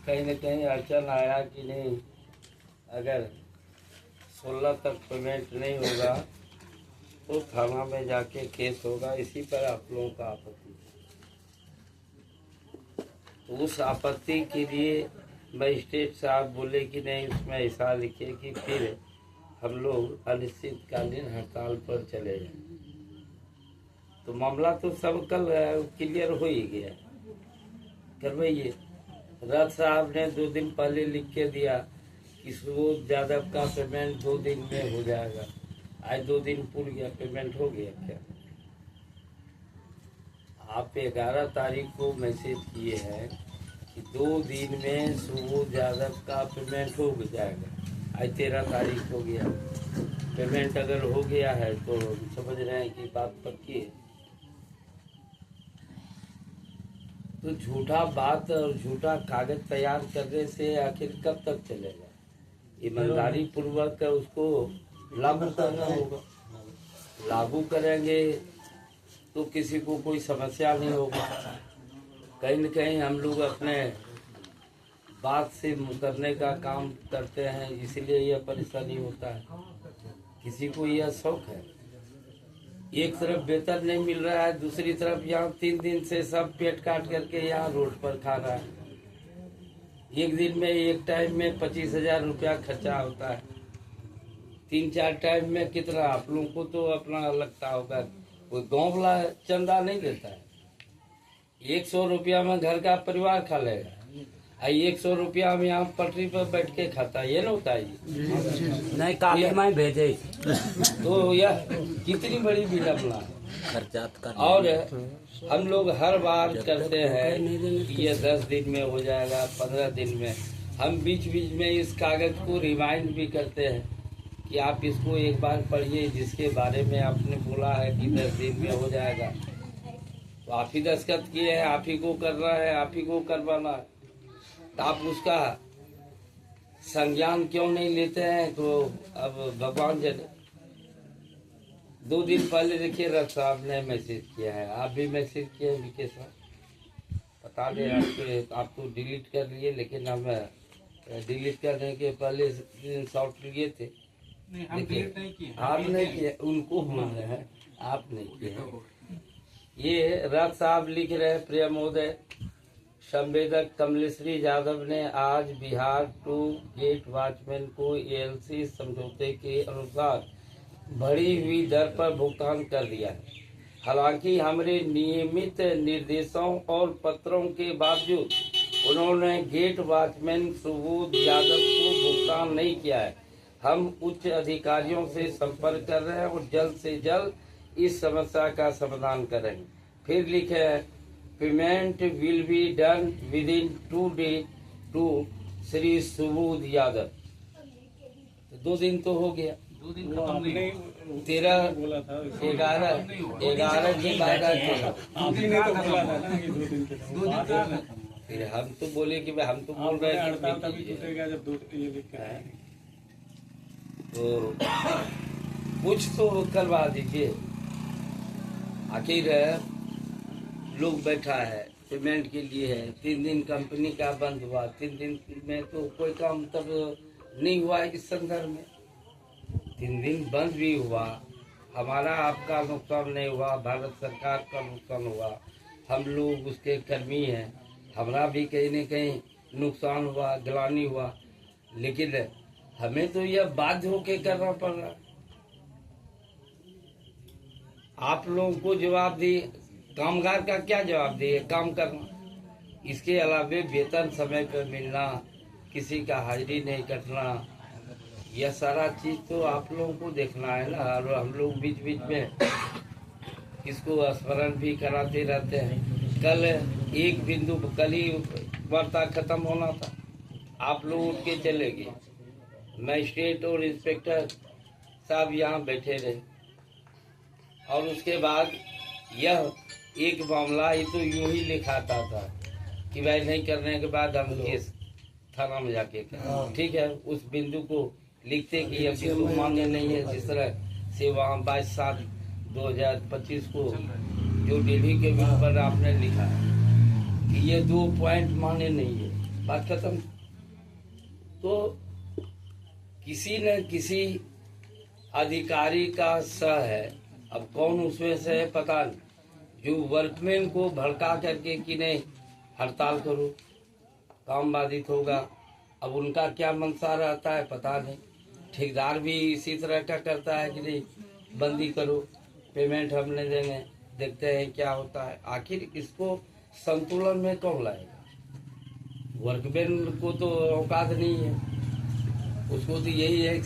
कहीं न कहीं अड़चन आया कि नहीं, अगर 16 तक पेमेंट नहीं होगा तो थाना में जाके केस होगा। इसी पर आप लोगों का आपत्ति है। तो उस आपत्ति के लिए मजिस्ट्रेट साहब बोले कि नहीं, उसमें ऐसा लिखे कि फिर हम लोग अनिश्चितकालीन हड़ताल पर चले जाएं। तो मामला तो सब कल क्लियर हो ही गया, करवाइए। रथ साहब ने 2 दिन पहले लिख के दिया कि सुबोध यादव का पेमेंट 2 दिन में हो जाएगा। आज 2 दिन पूर गया, पेमेंट हो गया क्या? आप 11 तारीख को मैसेज किए हैं कि 2 दिन में सुबोध यादव का पेमेंट हो जाएगा। आज 13 तारीख हो गया, पेमेंट अगर हो गया है तो समझ रहे हैं कि बात पक्की है। तो झूठा बात और झूठा कागज तैयार करने से आखिर कब तक चलेगा? ईमानदारी पूर्वक उसको लागू करना होगा। लागू करेंगे तो किसी को कोई समस्या नहीं होगा। कहीं न कहीं हम लोग अपने बात से मुकरने का काम करते हैं, इसलिए यह परेशानी होता है। किसी को यह शौक है, एक तरफ वेतन नहीं मिल रहा है, दूसरी तरफ यहाँ 3 दिन से सब पेट काट करके यहाँ रोड पर खा रहा है। एक दिन में एक टाइम में 25,000 रुपया खर्चा होता है। 3-4 टाइम में कितना? आप लोगों को तो अपना लगता होगा, कोई गाँव वाला चंदा नहीं देता है। 100 रुपया में घर का परिवार खा लेगा, 100 रुपया हम यहाँ पटरी पर बैठ के खाता है, ये ना होता है? नहीं, काफी मैं भेजे तो यह कितनी बड़ी विडम्बना है। खर्चात कर। और हम लोग हर बार करते हैं कि ये 10 दिन में हो जाएगा, 15 दिन में। हम बीच बीच में इस कागज को रिमाइंड भी करते हैं कि आप इसको एक बार पढ़िए, जिसके बारे में आपने बोला है कि 10 दिन में हो जाएगा। तो आप ही दस्तखत किए हैं, आप ही को करना है, आप ही को करवाना है, तो आप उसका संज्ञान क्यों नहीं लेते हैं? तो अब भगवान जाने। 2 दिन पहले देखिए रथ साहब ने मैसेज किया है, आप भी मैसेज किए हैं विकेश साहब, बता दें आपके। आप तो डिलीट कर लिए, लेकिन हम डिलीट करने के पहले शॉर्ट लिए थे। आप नहीं किए, उनको बोल रहे हैं, आप नहीं किए। ये रथ साहब लिख रहे हैं, प्रिय महोदय, संवेदक कमलेश्वरी यादव ने आज बिहार टू गेट वॉचमैन को एएलसी समझौते के अनुसार बढ़ी हुई दर पर भुगतान कर दिया है। हालांकि हमारे नियमित निर्देशों और पत्रों के बावजूद उन्होंने गेट वॉचमैन सुबोध यादव को भुगतान नहीं किया है। हम उच्च अधिकारियों से संपर्क कर रहे हैं और जल्द से जल्द इस समस्या का समाधान करेंगे। फिर लिखे है, payment will be done within 2 days to Shri Subodh Yadav. 2 दिन तो हो गया, 2 दिन खत्म नहीं, 13 बोला था 11 के बाद आपने तो बोला था ना कि 2 दिन के बाद। फिर हम तो बोले कि हम तो बोल रहे हैं हड़ताल तभी टूटेगा जब 2 ये लिख के आएंगे। तो कुछ तो करवा दीजिए। आखिर लोग बैठा है, पेमेंट के लिए है। 3 दिन कंपनी का बंद हुआ, 3 दिन में तो कोई काम तब नहीं हुआ इस संदर्भ में। 3 दिन बंद भी हुआ, हमारा आपका नुकसान नहीं हुआ, भारत सरकार का नुकसान हुआ। हम लोग उसके कर्मी हैं, हमारा भी कहीं न कहीं नुकसान हुआ, गिलानी हुआ, लेकिन हमें तो यह बाध्य होके करना पड़ रहा। आप लोगों को जवाब दिए, कामगार का क्या जवाब दिए? काम करना। इसके अलावे वेतन समय पर मिलना, किसी का हाजिरी नहीं कटना, यह सारा चीज तो आप लोगों को देखना है ना। और हम लोग बीच बीच में इसको स्मरण भी कराते रहते हैं। कल एक बिंदु, कल ही वार्ता खत्म होना था, आप लोग उठ के चले गए। मजिस्ट्रेट और इंस्पेक्टर साहब यहाँ बैठे रहे, और उसके बाद यह एक मामला ये तो यूं ही लिखाता था कि भाई नहीं करने के बाद हम केस थाना में जाके करें। ठीक है, उस बिंदु को लिखते कि अभी तो मान्य नहीं है। जिस तरह से वहाँ 22/7/2025 को जो दिल्ली के बिल पर आपने लिखा है कि ये 2 पॉइंट मान्य नहीं है, बात खत्म। तो किसी न किसी अधिकारी का सह है, अब कौन उसमें से है पता नहीं, जो वर्कमैन को भड़का करके कि नहीं हड़ताल करो, काम बाधित होगा। अब उनका क्या मंशा रहता है पता नहीं। ठेकेदार भी इसी तरह का करता है कि नहीं बंदी करो, पेमेंट हम नहीं देंगे, देखते हैं क्या होता है। आखिर इसको संतुलन में कौन लाएगा? वर्कमैन को तो औकात नहीं है, उसको तो यही है कि